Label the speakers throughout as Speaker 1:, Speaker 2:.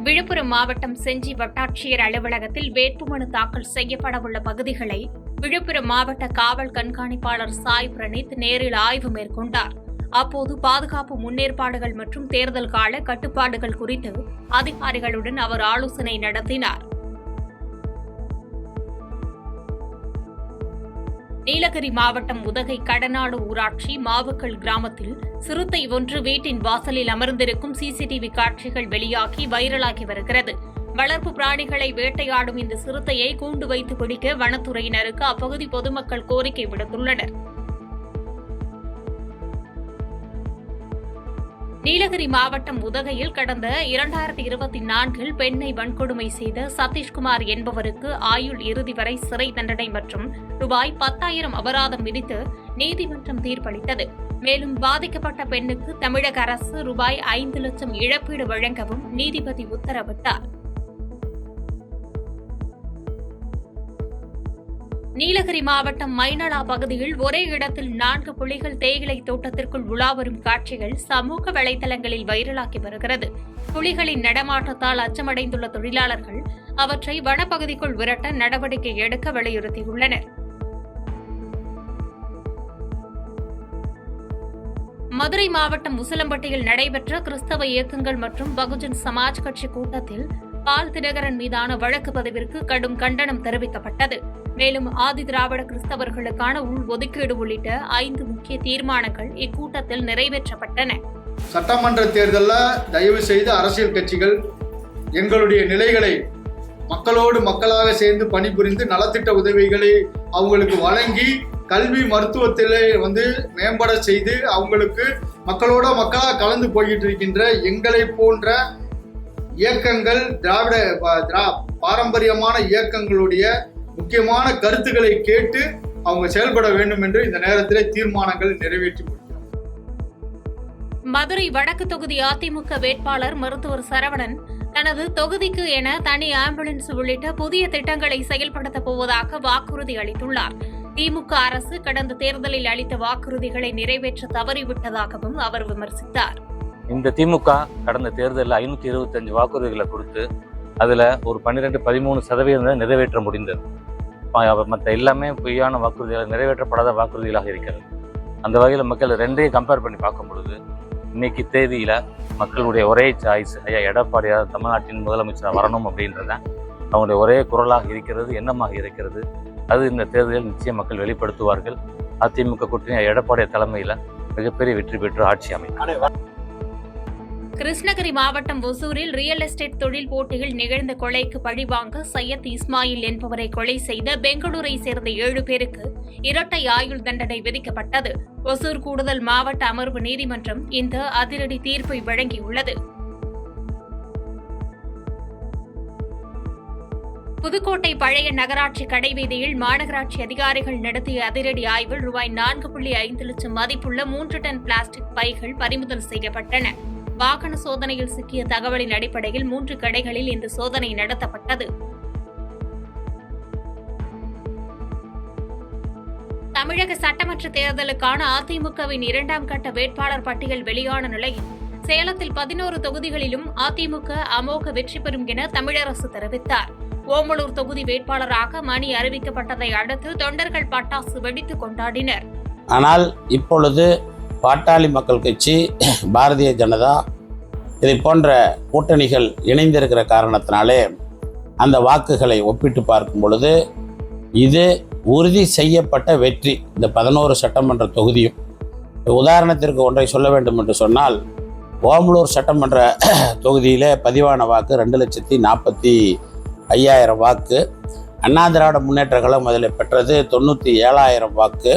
Speaker 1: விழுப்புரம் மாவட்டம் செஞ்சி வட்டாட்சியர் அலுவலகத்தில் வேட்புமனு தாக்கல் செய்யப்படவுள்ள பகுதிகளை விழுப்புரம் மாவட்ட காவல் கண்காணிப்பாளர் சாய் பிரணீத் நேரில் ஆய்வு மேற்கொண்டார். அப்போது பாதுகாப்பு முன்னேற்பாடுகள் மற்றும் தேர்தல் கால கட்டுப்பாடுகள் குறித்து அதிகாரிகளுடன் அவர் ஆலோசனை நடத்தினார். நீலகிரி மாவட்டம் உதகை கடநாடு ஊராட்சி மாவுக்கல் கிராமத்தில் சிறுத்தை ஒன்று வீட்டின் வாசலில் அமர்ந்திருக்கும் சிசிடிவி காட்சிகள் வெளியாகி வைரலாகி வருகிறது. வளர்ப்பு பிராணிகளை வேட்டையாடும் இந்த சிறுத்தையை கூண்டு வைத்து பிடிக்க வனத்துறையினருக்கு அப்பகுதி பொதுமக்கள் கோரிக்கை விடுத்துள்ளனர். நீலகிரி மாவட்டம் உதகையில் கடந்த 2024 பெண்ணை வன்கொடுமை செய்த சதீஷ்குமார் என்பவருக்கு ஆயுள் இறுதி வரை சிறை தண்டனை மற்றும் ரூபாய் 10,000 அபராதம் விதித்து நீதிமன்றம் தீர்ப்பளித்தது. மேலும் பாதிக்கப்பட்ட பெண்ணுக்கு தமிழக அரசு ரூபாய் 5 லட்சம் இழப்பீடு வழங்கவும் நீதிபதி உத்தரவிட்டார். நீலகிரி மாவட்டம் மைனலா பகுதியில் ஒரே இடத்தில் 4 புலிகள் தேயிலை தோட்டத்திற்குள் உலாவரும் காட்சிகள் சமூக வலைதளங்களில் வைரலாகி வருகிறது. புலிகளின் நடமாட்டத்தால் அச்சமடைந்துள்ள தொழிலாளர்கள் அவற்றை வனப்பகுதிக்குள் விரட்ட நடவடிக்கை எடுக்க வலியுறுத்தியுள்ளனர். மதுரை மாவட்டம் உசிலம்பட்டியில் நடைபெற்ற கிறிஸ்தவ இயக்கங்கள் மற்றும் பகுஜன் சமாஜ் கட்சி கூட்டத்தில் பால் தினகரன் மீதான வழக்கு பதிவிற்கு கடும் கண்டனம் தெரிவிக்கப்பட்டது. மேலும் ஆதி திராவிட கிறிஸ்தவர்களுக்கான உள்ஒதுக்கீடு உள்ளிட்ட 5 முக்கிய தீர்மானங்கள் இக்கூட்டத்தில் நிறைவேற்றப்பட்டன.
Speaker 2: சட்டமன்ற தேர்தலில் தயவு செய்து அரசியல் கட்சிகள் எங்களுடைய நிலைகளை மக்களோடு மக்களாக சேர்ந்து பணிபுரிந்து நலத்திட்ட உதவிகளை அவங்களுக்கு வழங்கி கல்வி மருத்துவத்திலே மேம்பட செய்து அவங்களுக்கு மக்களோட மக்களாக கலந்து போய்கிட்டு இருக்கின்ற எங்களை போன்ற இயக்கங்கள் பாரம்பரியமான இயக்கங்களுடைய முக்கியமான கருத்துக்களை கேட்டு அவங்க செயல்பட வேண்டும் என்று இந்த நேரத்தில் தீர்மானங்கள் நிறைவேற்றி கொடுக்கிறோம்.
Speaker 1: மதுரை வடக்கு தொகுதி அதிமுக வேட்பாளர் மருத்துவர் சரவணன் தனது தொகுதிக்கு என தனி ஆம்புலன்ஸ் உள்ளிட்ட புதிய திட்டங்களை செயல்படுத்தப் போவதாக வாக்குறுதி அளித்துள்ளார். திமுக அரசு கடந்த தேர்தலில் அளித்த வாக்குறுதிகளை நிறைவேற்ற தவறிவிட்டதாகவும் அவர் விமர்சித்தார்.
Speaker 3: இந்த திமுக கடந்த தேர்தலில் 525 வாக்குறுதிகளை கொடுத்து அதுல ஒரு 12-13% நிறைவேற்ற முடிந்தது. மற்ற எல்லாமே பொய்யான வாக்குறுதிகள், நிறைவேற்றப்படாத வாக்குறுதிகளாக இருக்கிறது. அந்த வகையில் மக்கள் ரெண்டையும் கம்பேர் பண்ணி பார்க்கும் பொழுது இன்னைக்கு தேதியில மக்களுடைய ஒரே சாய்ஸ் ஐயா எடப்பாடியார் தமிழ்நாட்டின் முதலமைச்சராக வரணும் அப்படின்றத அவங்களுடைய ஒரே குரலாக இருக்கிறது, எண்ணமாக இருக்கிறது. அது இந்த தேர்தலில் நிச்சயம் மக்கள் வெளிப்படுத்துவார்கள். அதிமுக கூட்டணி எடப்பாடியார் தலைமையில மிகப்பெரிய வெற்றி பெற்று ஆட்சி அமைக்கும்.
Speaker 1: கிருஷ்ணகிரி மாவட்டம் ஒசூரில் ரியல் எஸ்டேட் தொழில் போட்டியில் நிகழ்ந்த கொலைக்கு பழிவாங்க சையத் இஸ்மாயில் என்பவரை கொலை செய்த பெங்களூரை சேர்ந்த 7 பேருக்கு இரட்டை ஆயுள் தண்டனை விதிக்கப்பட்டது. ஒசூர் கூடுதல் மாவட்ட அமர்வு நீதிமன்றம் இந்த அதிரடி தீர்ப்பை வழங்கியுள்ளது. புதுக்கோட்டை பழைய நகராட்சி கடைவீதியில் மாநகராட்சி அதிகாரிகள் நடத்திய அதிரடி ஆய்வில் ரூபாய் 4.5 லட்சம் மதிப்புள்ள 3 டன் பிளாஸ்டிக் பைகள் பறிமுதல் செய்யப்பட்டன. வாகன சோதனையில் சிக்கிய தகவலின் அடிப்படையில் 3 கடைகளில் இந்த சோதனை நடத்தப்பட்டது. தமிழக சட்டமன்ற தேர்தலுக்கான அதிமுகவின் 2ஆம் கட்ட வேட்பாளர் பட்டியல் வெளியான நிலையில் சேலத்தில் 11 தொகுதிகளிலும் அதிமுக அமோக வெற்றி பெறும் என தமிழரசு தெரிவித்தார். ஓமலூர் தொகுதி வேட்பாளராக மணி அறிவிக்கப்பட்டதை அடுத்து தொண்டர்கள் பட்டாசு வெடித்து கொண்டாடினர்.
Speaker 4: ஆனால் இப்பொழுது பாட்டாளி மக்கள் கட்சி, பாரதிய ஜனதா இதை போன்ற கூட்டணிகள் இணைந்திருக்கிற காரணத்தினாலே அந்த வாக்குகளை ஒப்பிட்டு பார்க்கும் பொழுது இது உறுதி செய்யப்பட்ட வெற்றி. இந்த 11 சட்டமன்ற தொகுதியும் உதாரணத்திற்கு ஒன்றை சொல்ல வேண்டும் என்று சொன்னால், ஓமலூர் சட்டமன்ற தொகுதியில் பதிவான வாக்கு 2,45,000 வாக்கு. அண்ணா திராவிட முன்னேற்ற கழகம் அதில் பெற்றது 97,000 வாக்கு.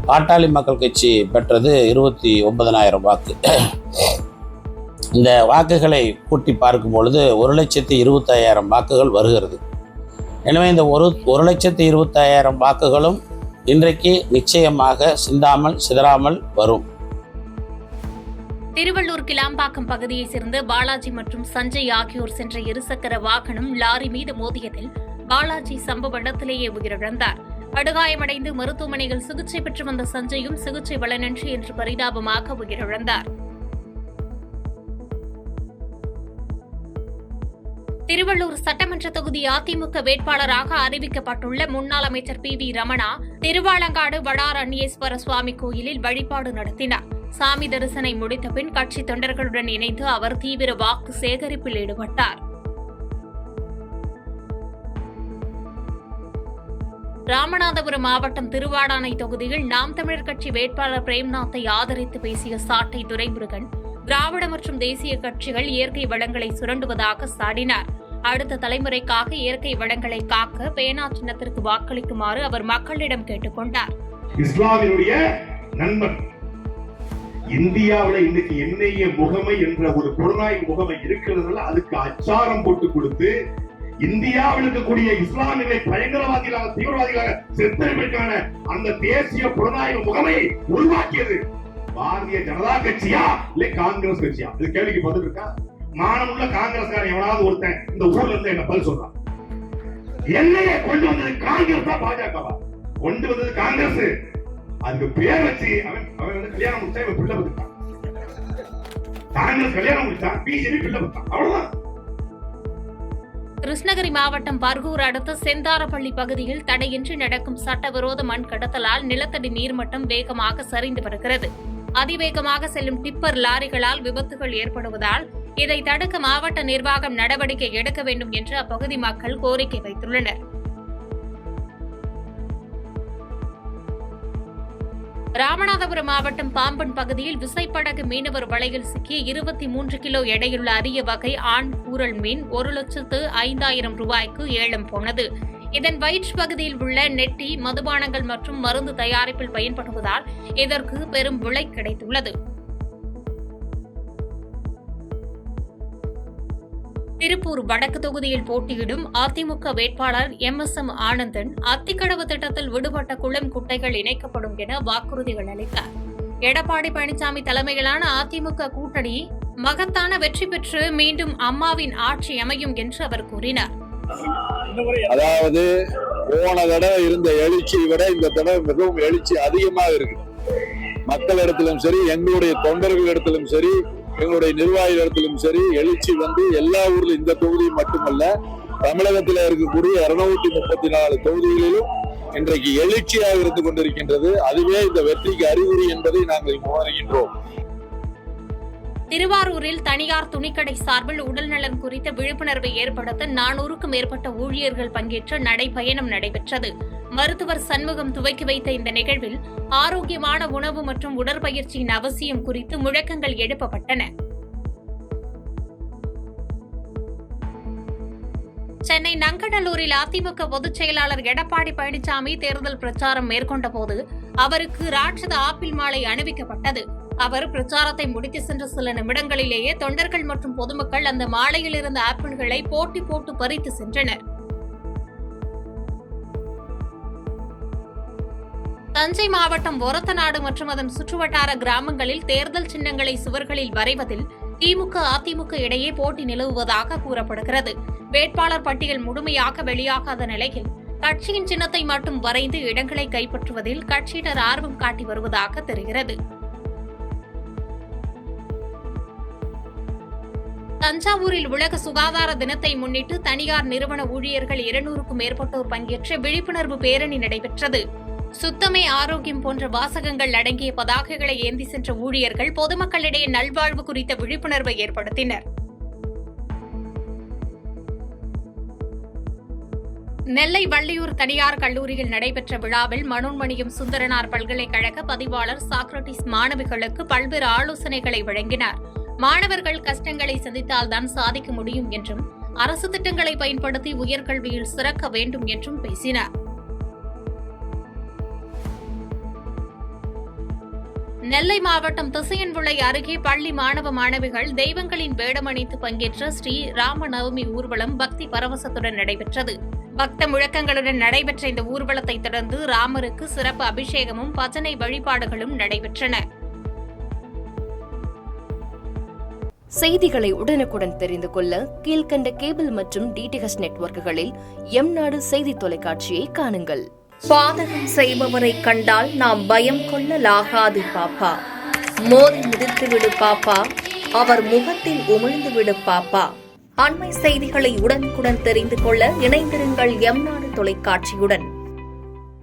Speaker 4: பாட்டாளி மக்கள் கட்சி பெற்றது 29,000 வாக்கு. இந்த வாக்குகளை கூட்டி பார்க்கும் பொழுது 1,25,000 வாக்குகள் வருகிறது. எனவே இந்த 1,25,000 வாக்குகளும் இன்றைக்கு நிச்சயமாக சிதறாமல் வரும்.
Speaker 1: திருவள்ளூர் கிளாம்பாக்கம் பகுதியைச் சேர்ந்த பாலாஜி மற்றும் சஞ்சய் ஆகியோர் சென்ற இருசக்கர வாகனம் லாரி மீது மோதியதில் பாலாஜி சம்பவ இடத்திலேயே உயிரிழந்தார். படுகாயமடைந்து மருத்துவமனையில் சிகிச்சை பெற்று வந்த சஞ்சயும் சிகிச்சை பலனின்றி என்று பரிதாபமாக உயிரிழந்தார். திருவள்ளூர் சட்டமன்ற தொகுதி அதிமுக வேட்பாளராக அறிவிக்கப்பட்டுள்ள முன்னாள் அமைச்சர் PV ரமணா திருவாலங்காடு வடார் அந்நியேஸ்வர சுவாமி கோயிலில் வழிபாடு நடத்தினார். சாமி தரிசனை முடித்த பின் கட்சி தொண்டர்களுடன் இணைந்து அவர் தீவிர வாக்கு சேகரிப்பில் ஈடுபட்டார். ராமநாதபுரம் மாவட்டம் திருவாடானை தொகுதியில் நாம் தமிழர் கட்சி வேட்பாளர் பிரேம்நாத்தை ஆதரித்து பேசிய சாட்டை துரைமுருகன் திராவிட மற்றும் தேசிய கட்சிகள் இயற்கை வளங்களை சுரண்டுவதாக சாடினார். அடுத்த தலைமுறைக்காக இயற்கை வளங்களை காக்க பேனா சின்னத்திற்கு வாக்களிக்குமாறு அவர் மக்களிடம் கேட்டுக் கொண்டார்.
Speaker 5: இஸ்லாமினுடைய நண்பன் இந்தியாவில் இன்னைக்கு எண்ணெய முகமை என்ற ஒரு புலனாய்வு முகமை இருக்கிறதுனால அதுக்கு அச்சாரம் போட்டு கொடுத்து இந்தியாவில் இருக்கக்கூடிய இஸ்லாமியர்களை பயங்கரவாதிகளாக தீவிரவாதிகளாக சித்தரிப்பதற்கான அந்த தேசிய புலனாய்வு முகமையை உருவாக்கியது பாரதிய ஜனதா கட்சியா இல்ல காங்கிரஸ் கட்சியா? இது கேள்விக்கு பதில் இருக்கா? மானமுள்ள காங்கிரஸ்காரன் எவனாவது ஒருத்தன் இந்த ஊர்ல இருந்து என்ன பதில் சொல்றான்? என்னைய கொண்டு வந்தது காங்கிரஸா பாஜகவா? கொண்டு வந்தது காங்கிரஸ். அதுக்கு பேர் வச்சு அவன் வந்து கல்யாணம் முடிச்சா இவன் பிள்ளை பத்துட்டான். காங்கிரஸ் கல்யாணம் முடிச்சா பிஜேபி பிள்ளை பத்தான். அவ்வளவுதான்.
Speaker 1: கிருஷ்ணகிரி மாவட்டம் பர்கூர் அடுத்த செந்தாரப்பள்ளி பகுதியில் தடையின்றி நடக்கும் சட்டவிரோத மண் கடத்தலால் நிலத்தடி நீர்மட்டம் வேகமாக சரிந்து வருகிறது. அதிவேகமாக செல்லும் டிப்பர் லாரிகளால் விபத்துகள் ஏற்படுவதால் இதை தடுக்க மாவட்ட நிர்வாகம் நடவடிக்கை எடுக்க வேண்டும் என்று அப்பகுதி மக்கள் கோரிக்கை வைத்துள்ளனர். ராமநாதபுரம் மாவட்டம் பாம்பன் பகுதியில் விசைப்படகு மீனவர் வலையில் சிக்கிய 23 கிலோ எடையுள்ள அரிய வகை ஆண் கூரல் மீன் 1,05,000 ரூபாய்க்கு ஏலம் போனது. இதன் வயிற்று பகுதியில் உள்ள நெட்டி மதுபானங்கள் மற்றும் மருந்து தயாரிப்பில் பயன்படுவதால் இதற்கு பெரும் விலை கிடைத்துள்ளது. திருப்பூர் வடக்கு தொகுதியில் போட்டியிடும் அதிமுக வேட்பாளர் MSM ஆனந்தன் அத்திக்கடவு திட்டத்தில் விடுபட்ட குளம் குட்டைகள் இணைக்கப்படும் என வாக்குறுதிகள் அளித்தார். எடப்பாடி பழனிசாமி தலைமையிலான அதிமுக கூட்டணி மகத்தான வெற்றி பெற்று மீண்டும் அம்மாவின் ஆட்சி அமையும் என்று அவர் கூறினார்.
Speaker 6: அதாவது போன தடவை இருந்த எழுச்சியை விட இந்த தடவை மிகவும் எழுச்சி அதிகமாக இருக்கு. மக்களிடத்திலும் சரி, எங்களுடைய தொண்டர்களிடத்திலும் சரி, எங்களுடைய நிர்வாகிகளிடத்திலும் சரி எழுச்சி வந்து எல்லா ஊர்ல இந்த தொகுதி மட்டுமல்ல தமிழகத்தில் இருக்கக்கூடிய 234 தொகுதிகளிலும் இன்றைக்கு எழுச்சியாக இருந்து கொண்டிருக்கின்றது. அதுவே இந்த வெற்றிக்கு அறிகுறி என்பதை நாங்கள் உணர்கின்றோம்.
Speaker 1: திருவாரூரில் தனியார் துணிக்கடை சார்பில் உடல்நலன் குறித்த விழிப்புணர்வை ஏற்படுத்த 400க்கும் மேற்பட்ட ஊழியர்கள் பங்கேற்ற நடைபயணம் நடைபெற்றது. மருத்துவர் சண்முகம் துவக்கி வைத்த இந்த நிகழ்வில் ஆரோக்கியமான உணவு மற்றும் உடற்பயிற்சியின் அவசியம் குறித்து முழக்கங்கள் எழுப்பப்பட்டன. சென்னை நங்கநல்லூரில் அதிமுக பொதுச் செயலாளர் எடப்பாடி பழனிசாமி தேர்தல் பிரச்சாரம் மேற்கொண்டபோது அவருக்கு ராட்சத ஆப்பிள் மாலை அணிவிக்கப்பட்டது. அவர் பிரச்சாரத்தை முடித்து சென்ற சில நிமிடங்களிலேயே தொண்டர்கள் மற்றும் பொதுமக்கள் அந்த மாலையில் இருந்த ஆப்பிள்களை போட்டி போட்டு பறித்து சென்றனர். தஞ்சை மாவட்டம் ஒரத்தநாடு மற்றும் அதன் சுற்றுவட்டார கிராமங்களில் தேர்தல் சின்னங்களை சுவர்களில் வரைவதில் திமுக அதிமுக இடையே போட்டி நிலவுவதாக கூறப்படுகிறது. வேட்பாளர் பட்டியல் முழுமையாக வெளியாகாத நிலையில் கட்சியின் சின்னத்தை மட்டும் வரைந்து இடங்களை கைப்பற்றுவதில் கட்சியினர் ஆர்வம் காட்டி வருவதாக தெரிகிறது. தஞ்சாவூரில் உலக சுகாதார தினத்தை முன்னிட்டு தனியார் நிறுவன ஊழியர்கள் 200க்கும் மேற்பட்டோர் பங்கேற்ற விழிப்புணர்வு பேரணி நடைபெற்றது. சுத்தமே ஆரோக்கியம் போன்ற வாசகங்கள் அடங்கிய பதாகைகளை ஏந்தி சென்ற ஊழியர்கள் பொதுமக்களிடையே நல்வாழ்வு குறித்த விழிப்புணர்வை ஏற்படுத்தினர். நெல்லை வள்ளியூர் தனியார் கல்லூரியில் நடைபெற்ற விழாவில் மனோன்மணியம் சுந்தரனார் பல்கலைக்கழக பதிவாளர் சாக்ரட்டிஸ் மாணவிகளுக்கு பல்வேறு ஆலோசனைகளை வழங்கினார். மாணவர்கள் கஷ்டங்களை சந்தித்தால்தான் சாதிக்க முடியும் என்றும் அரசு திட்டங்களை பயன்படுத்தி உயர்கல்வியில் சிறக்க வேண்டும் என்றும் பேசினார். நெல்லை மாவட்டம் திசையன்விளை அருகே பள்ளி மாணவ மாணவிகள் தெய்வங்களின் வேடமணித்து பங்கேற்ற ஸ்ரீ ராமநவமி ஊர்வலம் பக்தி பரவசத்துடன் நடைபெற்றது. பக்த முழக்கங்களுடன் நடைபெற்ற இந்த ஊர்வலத்தை தொடர்ந்து ராமருக்கு சிறப்பு அபிஷேகமும் பஜனை வழிபாடுகளும் நடைபெற்றன.
Speaker 7: செய்திகளை உடனுக்குடன் தெரிந்து கொள்ள கீழ்கண்ட கேபிள் மற்றும் டிடிஎச் நெட்வொர்க்குகளில் எம்நாடு செய்தி தொலைக்காட்சியை காணுங்கள்.
Speaker 1: பாதகம் செய்பவரை கண்டால் நாம் பயம் கொள்ளலாகாது பாப்பா. மோதி மிதித்து விடு பாப்பா, அவர் முகத்தில் உமிழ்ந்து விடு பாப்பா. அண்மை செய்திகளை உடனுக்குடன் தெரிந்து கொள்ள இணைந்திருங்கள் எம் நாடு தொலைக்காட்சியுடன்.